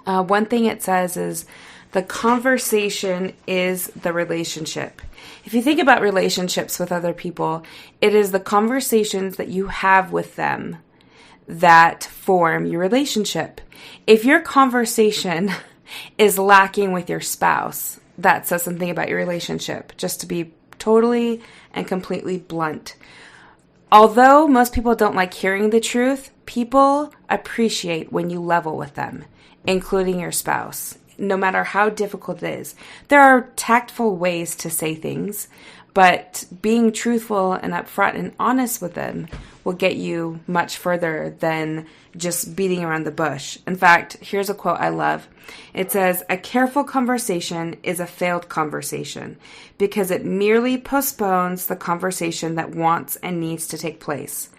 One thing it says is the conversation is the relationship. If you think about relationships with other people, it is the conversations that you have with them that form your relationship. If your conversation is lacking with your spouse, that says something about your relationship, just to be totally and completely blunt. Although most people don't like hearing the truth, people appreciate when you level with them, including your spouse. No matter how difficult it is. There are tactful ways to say things, but being truthful and upfront and honest with them will get you much further than just beating around the bush. In fact, here's a quote I love. It says, a careful conversation is a failed conversation because it merely postpones the conversation that wants and needs to take place.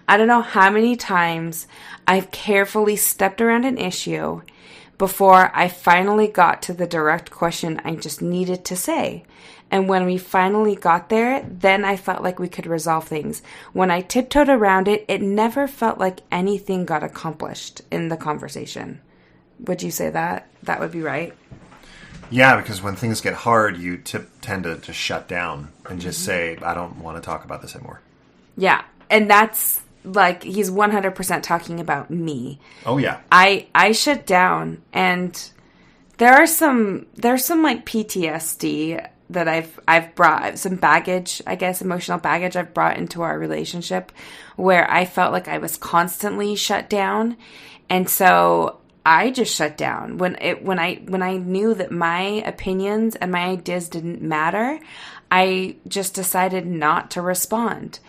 I don't know how many times I've carefully stepped around an issue before I finally got to the direct question I just needed to say. And when we finally got there, then I felt like we could resolve things. When I tiptoed around it, it never felt like anything got accomplished in the conversation. Would you say that? That would be right? Yeah, because when things get hard, you tend to just shut down and just say, I don't want to talk about this anymore. Yeah, and that's like, he's 100% talking about me. Oh, yeah. I shut down, and there's some like PTSD that I've brought, some baggage, I guess, emotional baggage I've brought into our relationship, where I felt like I was constantly shut down, and so I just shut down when I knew that my opinions and my ideas didn't matter. I just decided not to respond.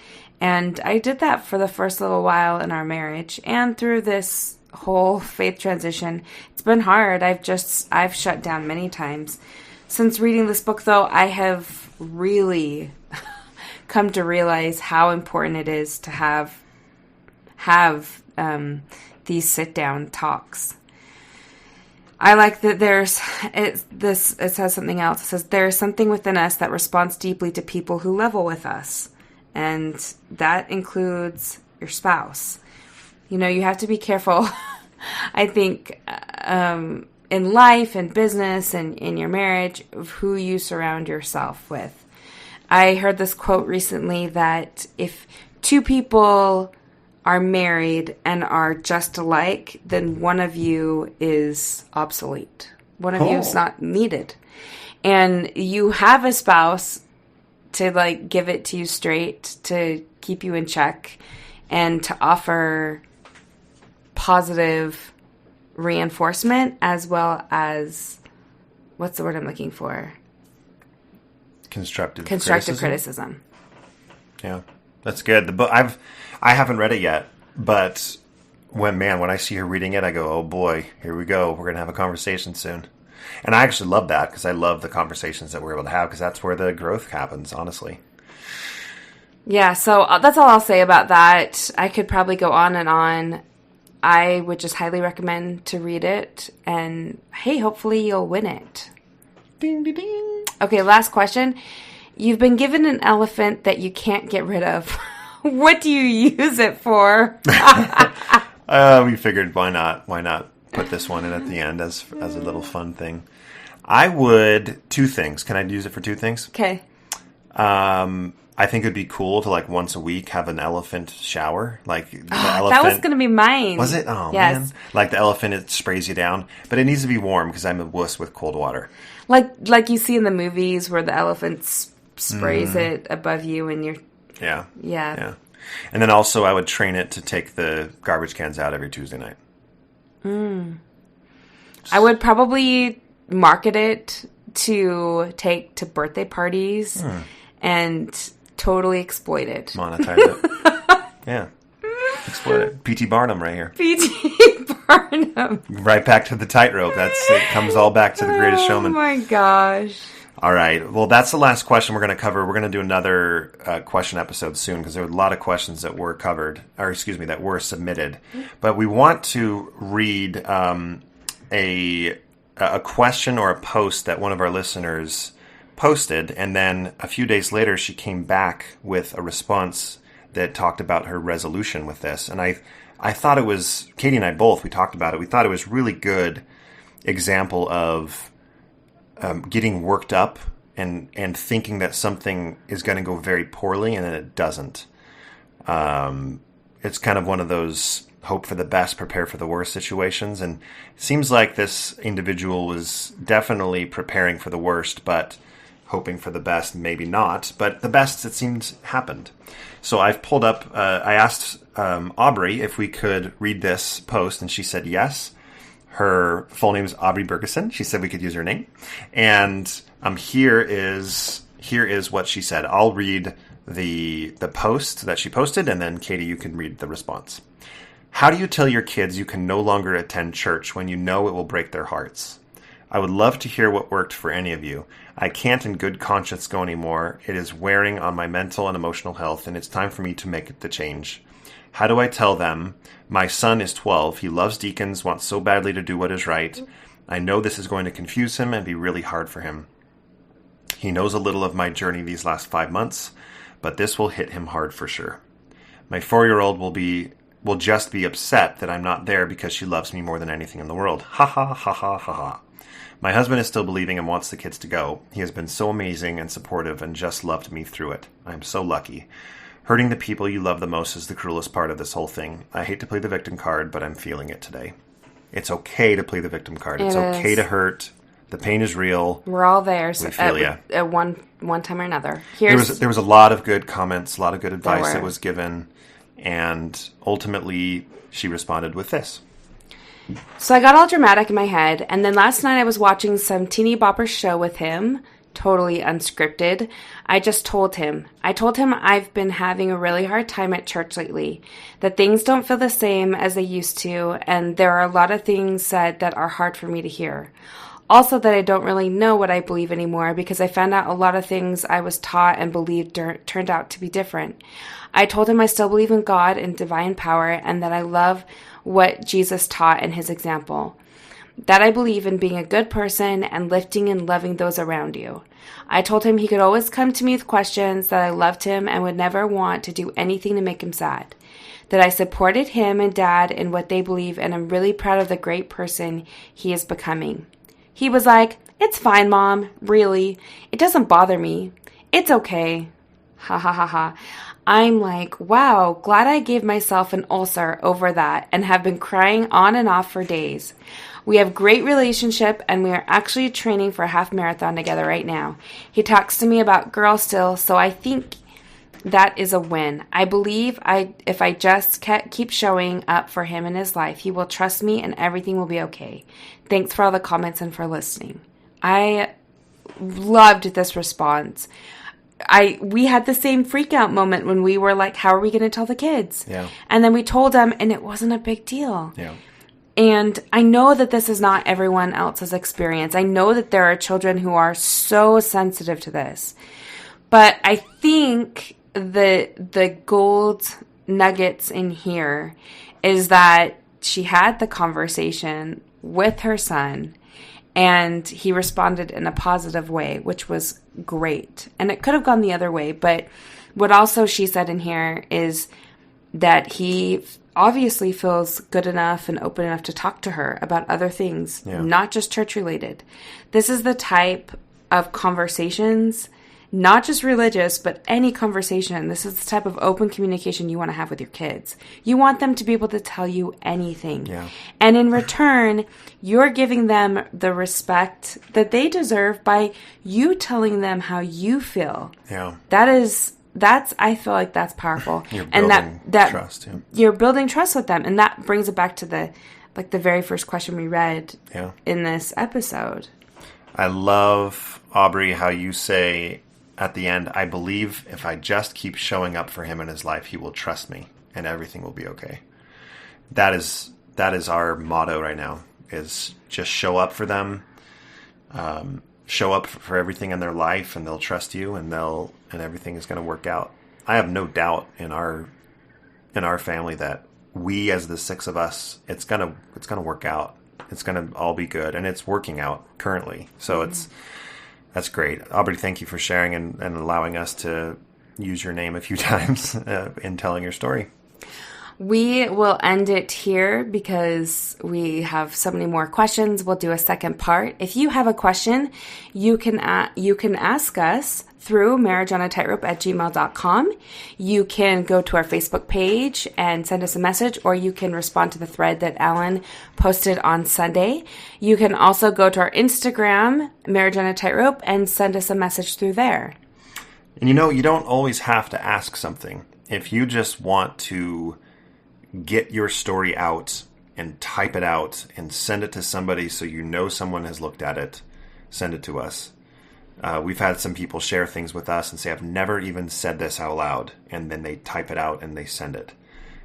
And I did that for the first little while in our marriage, and through this whole faith transition. It's been hard. I've shut down many times. Since reading this book, though, I have really come to realize how important it is to have these sit-down talks. I like that it says something else. It says, there is something within us that responds deeply to people who level with us. And that includes your spouse. You know, you have to be careful, I think, in life and business and in your marriage, of who you surround yourself with. I heard this quote recently that if two people are married and are just alike, then one of you is obsolete. One of you is not needed. And you have a spouse to like give it to you straight, to keep you in check, and to offer positive reinforcement, as well as, what's the word I'm looking for? Constructive criticism. Yeah. That's good. The book I haven't read it yet, but when I see her reading it, I go, oh boy, here we go. We're gonna have a conversation soon. And I actually love that because I love the conversations that we're able to have because that's where the growth happens, honestly. Yeah, so that's all I'll say about that. I could probably go on and on. I would just highly recommend to read it. And hey, hopefully you'll win it. Ding, ding, ding. Okay, last question. You've been given an elephant that you can't get rid of. What do you use it for? We figured why not put this one in at the end as a little fun thing. I would, 2 things. Can I use it for 2 things? Okay. I think it'd be cool to once a week have an elephant shower. The elephant. That was going to be mine. Was it? Oh, yes. Man. The elephant, it sprays you down. But it needs to be warm because I'm a wuss with cold water. Like you see in the movies where the elephant sprays it above you and you're... Yeah. Yeah. And then also I would train it to take the garbage cans out every Tuesday night. I would probably market it to take to birthday parties and totally exploit it. Monetize it. Yeah. Exploit it. P.T. Barnum right here. P.T. Barnum. Right back to the Tightrope. It comes all back to the Greatest Showman. Oh my gosh. All right. Well, that's the last question we're going to cover. We're going to do another question episode soon because there were a lot of questions that were covered, that were submitted. But we want to read a question or a post that one of our listeners posted, and then a few days later she came back with a response that talked about her resolution with this. And I thought it was, Katie and I both, we talked about it. We thought it was really good example of getting worked up and thinking that something is going to go very poorly and then it doesn't. It's kind of one of those hope for the best, prepare for the worst situations. And it seems like this individual was definitely preparing for the worst, but hoping for the best, maybe not. But the best, it seems, happened. So I've pulled up, I asked Aubrey if we could read this post, and she said yes. Her full name is Aubrey Bergeson. She said we could use her name. And here is what she said. I'll read the post that she posted, and then Katie, you can read the response. How do you tell your kids you can no longer attend church when you know it will break their hearts? I would love to hear what worked for any of you. I can't in good conscience go anymore. It is wearing on my mental and emotional health, and it's time for me to make the change. How do I tell them? My son is 12. He loves deacons, wants so badly to do what is right. I know this is going to confuse him and be really hard for him. He knows a little of my journey these last 5 months, but this will hit him hard for sure. My 4-year-old will just be upset that I'm not there because she loves me more than anything in the world. Ha ha ha ha ha ha. My husband is still believing and wants the kids to go. He has been so amazing and supportive and just loved me through it. I am so lucky. Hurting the people you love the most is the cruelest part of this whole thing. I hate to play the victim card, but I'm feeling it today. It's okay to play the victim card. It's okay to hurt. The pain is real. We're all there. We feel you. At one time or another. There was a lot of good comments, a lot of good advice that was given, and ultimately she responded with this. So I got all dramatic in my head, and then last night I was watching some teeny bopper show with him, totally unscripted. I told him I've been having a really hard time at church lately, that things don't feel the same as they used to, and there are a lot of things said that are hard for me to hear. Also that I don't really know what I believe anymore because I found out a lot of things I was taught and believed turned out to be different. I told him I still believe in God and divine power and that I love what Jesus taught in his example. That I believe in being a good person and lifting and loving those around you. I told him he could always come to me with questions, that I loved him and would never want to do anything to make him sad. That I supported him and Dad in what they believe and I'm really proud of the great person he is becoming. He was like, "It's fine, Mom. Really. It doesn't bother me. It's okay." Ha ha ha ha. I'm like, wow, glad I gave myself an ulcer over that and have been crying on and off for days. We have great relationship and we are actually training for a half marathon together right now. He talks to me about girls still, so I think that is a win. I believe if I just keep showing up for him in his life, he will trust me and everything will be okay. Thanks for all the comments and for listening. I loved this response. we had the same freak out moment when we were like, how are we going to tell the kids? Yeah. And then we told them, and it wasn't a big deal. Yeah. And I know that this is not everyone else's experience. I know that there are children who are so sensitive to this. But I think the gold nuggets in here is that she had the conversation with her son, and he responded in a positive way, which was great. And it could have gone the other way, but what also she said in here is that he obviously feels good enough and open enough to talk to her about other things, not just church related. This is the type of conversations, not just religious, but any conversation. This is the type of open communication you want to have with your kids. You want them to be able to tell you anything. Yeah. And in return, you're giving them the respect that they deserve by you telling them how you feel. Yeah. I feel like that's powerful. You're building trust. Yeah. You're building trust with them. And that brings it back to the very first question we read in this episode. I love, Aubrey, how you say at the end, I believe if I just keep showing up for him in his life, he will trust me and everything will be okay. That is our motto right now, is just show up for them, show up for everything in their life, and they'll trust you, and everything is going to work out. I have no doubt in our family that we, as the six of us, it's gonna work out. It's gonna all be good, and it's working out currently. So that's great, Aubrey. Thank you for sharing and allowing us to use your name a few times in telling your story. We will end it here because we have so many more questions. We'll do a second part. If you have a question, you can ask us through marriageonatightrope@gmail.com. You can go to our Facebook page and send us a message, or you can respond to the thread that Allan posted on Sunday. You can also go to our Instagram, Marriage on a Tightrope, and send us a message through there. And you don't always have to ask something. If you just want to get your story out and type it out and send it to somebody so you know someone has looked at it, send it to us. We've had some people share things with us and say, I've never even said this out loud, and then they type it out and they send it.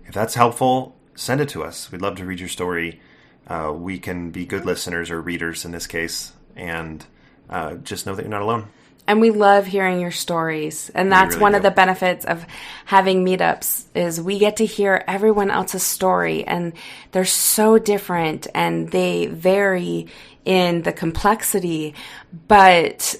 If that's helpful, send it to us. We'd love to read your story. We can be good listeners, or readers in this case, and just know that you're not alone. And we love hearing your stories. And that's really one of the benefits of having meetups, is we get to hear everyone else's story. And they're so different, and they vary in the complexity. But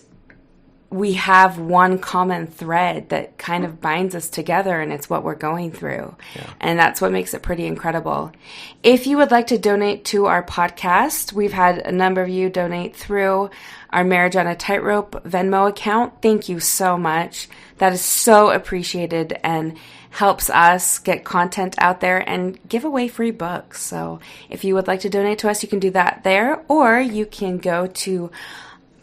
we have one common thread that kind of binds us together, and it's what we're going through. Yeah. And that's what makes it pretty incredible. If you would like to donate to our podcast, we've had a number of you donate through our Marriage on a Tightrope Venmo account. Thank you so much. That is so appreciated and helps us get content out there and give away free books. So if you would like to donate to us, you can do that there, or you can go to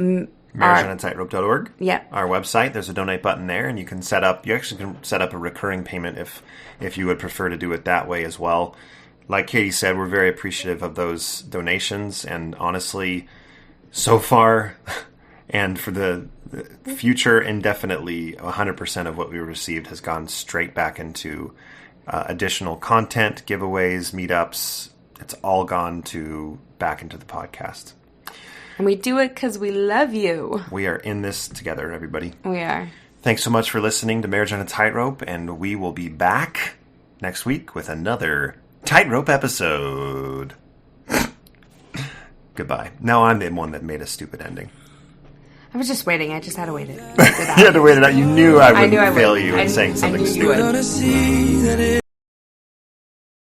marriageonatightrope.org. Yeah. Our website. There's a donate button there, and you actually can set up a recurring payment if you would prefer to do it that way as well. Like Katie said, we're very appreciative of those donations, and honestly, so far and for the future indefinitely, 100% of what we received has gone straight back into additional content, giveaways, meetups. It's all gone back into the podcast. And we do it because we love you. We are in this together, everybody. We are. Thanks so much for listening to Marriage on a Tightrope, and we will be back next week with another Tightrope episode. Goodbye. Now I'm the one that made a stupid ending. I was just waiting. I just had to wait it. You had to wait it out. You knew I wouldn't fail you in saying something stupid.